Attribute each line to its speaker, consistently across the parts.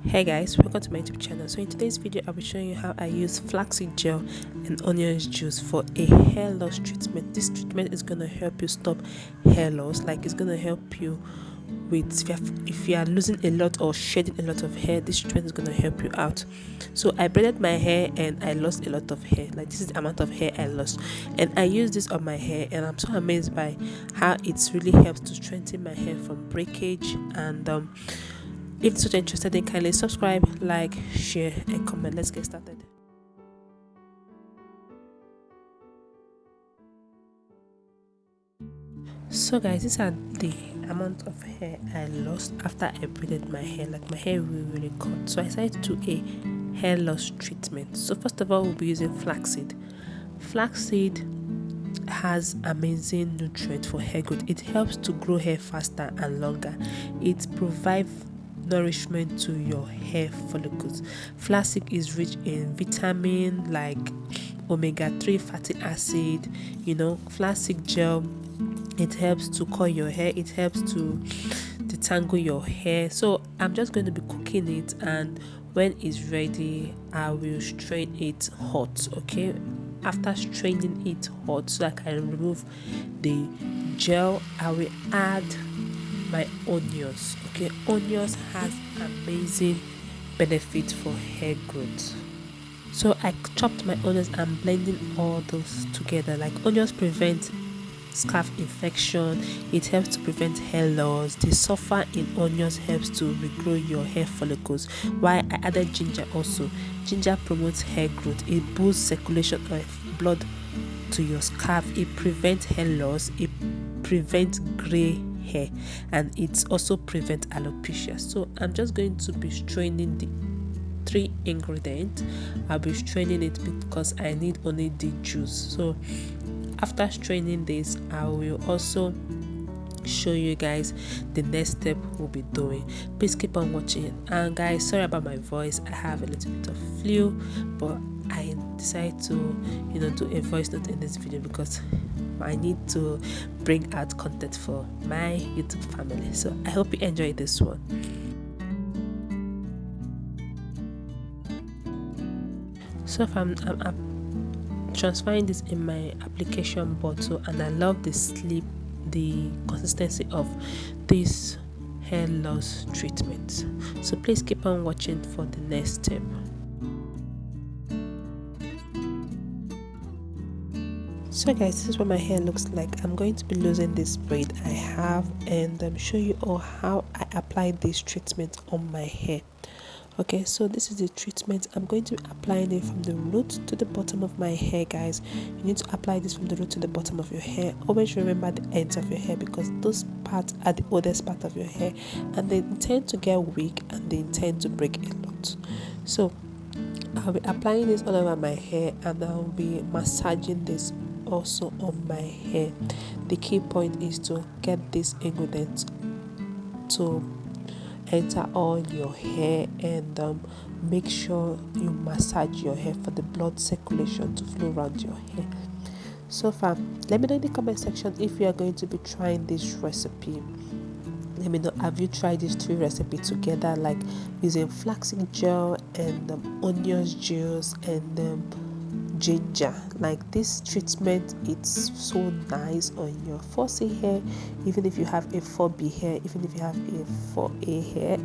Speaker 1: Hey guys, welcome to my YouTube channel. So in today's video I'll be showing you how I use flaxseed gel and onions juice for a hair loss treatment. This treatment is going to help you stop hair loss. Like, it's going to help you with if you are losing a lot or shedding a lot of hair. This treatment is going to help you out. So I braided my hair and I lost a lot of hair. Like, this is the amount of hair I lost, and I used this on my hair, and I'm so amazed by how it really helps to strengthen my hair from breakage. And if you're interested, then kindly subscribe, like, share, and comment. Let's get started. So guys, these are the amount of hair I lost after I braided my hair. Like, my hair really cut. So I decided to do a hair loss treatment. So first of all, we'll be using flaxseed. Flaxseed has amazing nutrient for hair growth. It helps to grow hair faster and longer. It provides nourishment to your hair follicles. Flaxseed is rich in vitamin like omega-3 fatty acid. Flaxseed gel, it helps to curl your hair, it helps to detangle your hair. So I'm just going to be cooking it, and when it's ready I will strain it hot. Okay, after straining it hot so I can remove the gel, I will add my onions. Okay, onions has amazing benefit for hair growth. So I chopped my onions and blending all those together. Like, onions prevent scalp infection, it helps to prevent hair loss. The sulfur in onions helps to regrow your hair follicles. Why I added ginger also. Ginger promotes hair growth, it boosts circulation of blood to your scalp, it prevents hair loss, it prevents gray hair, and it also prevents alopecia. So I'm just going to be straining the three ingredients. I'll be straining it because I need only the juice. So after straining this, I will also show you guys the next step we'll be doing. Please keep on watching. And guys, sorry about my voice, I have a little bit of flu, but I decided to do a voice note in this video because I need to bring out content for my YouTube family. So I hope you enjoy this one. So if I'm transferring this in my application bottle, and I love the consistency of this hair loss treatment. So please keep on watching for the next step. So guys, this is what my hair looks like. I'm going to be losing this braid I have, and show you all how I apply this treatment on my hair. Okay, so this is the treatment. I'm going to be applying it from the root to the bottom of my hair, guys. You need to apply this from the root to the bottom of your hair. Always remember the ends of your hair, because those parts are the oldest part of your hair, and they tend to get weak and they tend to break a lot. So I'll be applying this all over my hair, and I'll be massaging this also on my hair. The key point is to get this ingredient to enter all your hair, and make sure you massage your hair for the blood circulation to flow around your hair. So far, let me know in the comment section if you are going to be trying this recipe. Let me know, have you tried these three recipes together, like using flaxseed gel and onions juice and ginger? Like, this treatment, it's so nice on your 4C hair, even if you have a 4B hair, even if you have a 4A hair.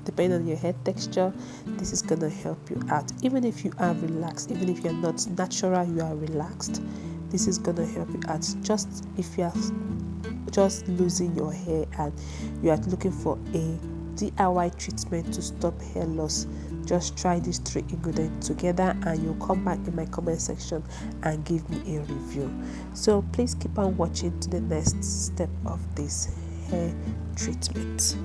Speaker 1: Depending on your hair texture, this is gonna help you out. Even if you are relaxed, even if you're not natural, you are relaxed, this is gonna help you out. Just if you are just losing your hair and you are looking for a DIY treatment to stop hair loss, just try these three ingredients together, and you'll come back in my comment section and give me a review. So please keep on watching to the next step of this hair treatment.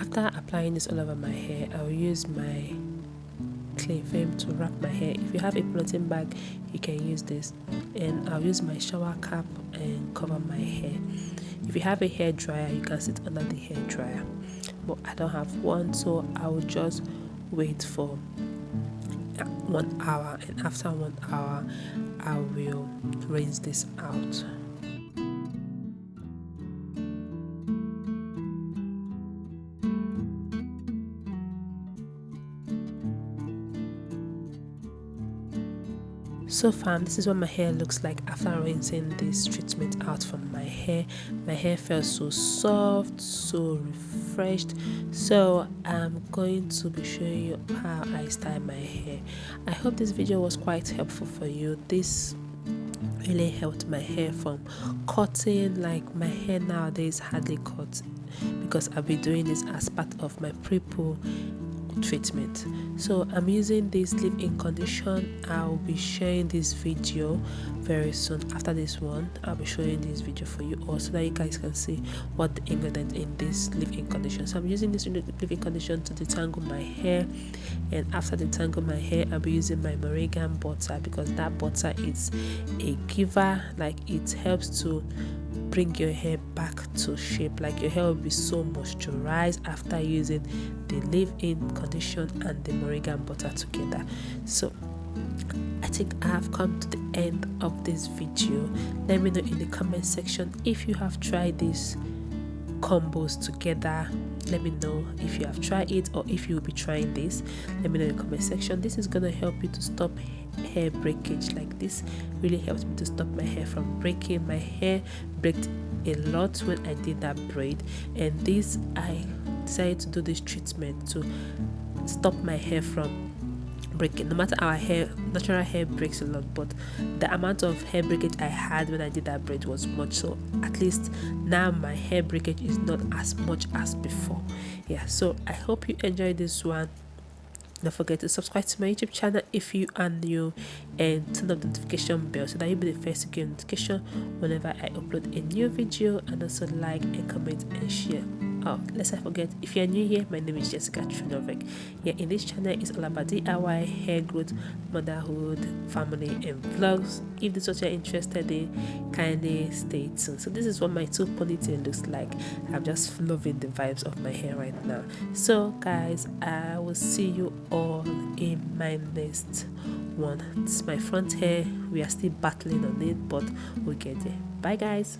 Speaker 1: After applying this all over my hair, I'll use my clay film to wrap my hair. If you have a polythene bag, you can use this, and I'll use my shower cap and cover my hair. If you have a hair dryer, you can sit under the hair dryer, but I don't have one, so I will just wait for 1 hour, and after 1 hour I will rinse this out. So far, this is what my hair looks like after rinsing this treatment out from my hair. My hair felt so soft, so refreshed. So I'm going to be showing you how I style my hair. I hope this video was quite helpful for you. This really helped my hair from cutting. Like, my hair nowadays hardly cuts because I'll be doing this as part of my prepoo treatment. So I'm using this leave-in condition. I'll be sharing this video very soon. After this one, I'll be showing this video for you all so that you guys can see what the ingredients in this leave-in condition. So I'm using this leave-in condition to detangle my hair, and after detangle my hair, I'll be using my moringa butter, because that butter is a giver. Like, it helps to bring your hair back to shape. Like, your hair will be so moisturized after using the leave-in condition and the moringa butter together. So I think I have come to the end of this video. Let me know in the comment section if you have tried these combos together. Let me know if you have tried it, or if you will be trying this. Let me know in the comment section. This is gonna help you to stop hair breakage. Like, this really helps me to stop my hair from breaking. My hair breaked a lot when I did that braid, and this, I decided to do this treatment to stop my hair from breaking. No matter our hair, natural hair breaks a lot, but the amount of hair breakage I had when I did that braid was much. So at least now my hair breakage is not as much as before. Yeah, so I hope you enjoyed this one. Don't forget to subscribe to my YouTube channel if you are new, and turn on the notification bell so that you'll be the first to get notification whenever I upload a new video, and also like and comment and share. Oh, let's not forget, if you're new here, my name is Jessica Trunovec. Yeah, in this channel is all about DIY, hair growth, motherhood, family, and vlogs. If this is what you're interested in, kindly stay tuned. So this is what my 2 ponytail looks like. I'm just loving the vibes of my hair right now. So guys, I will see you all in my next one. This is my front hair. We are still battling on it, but we'll get there. Bye guys.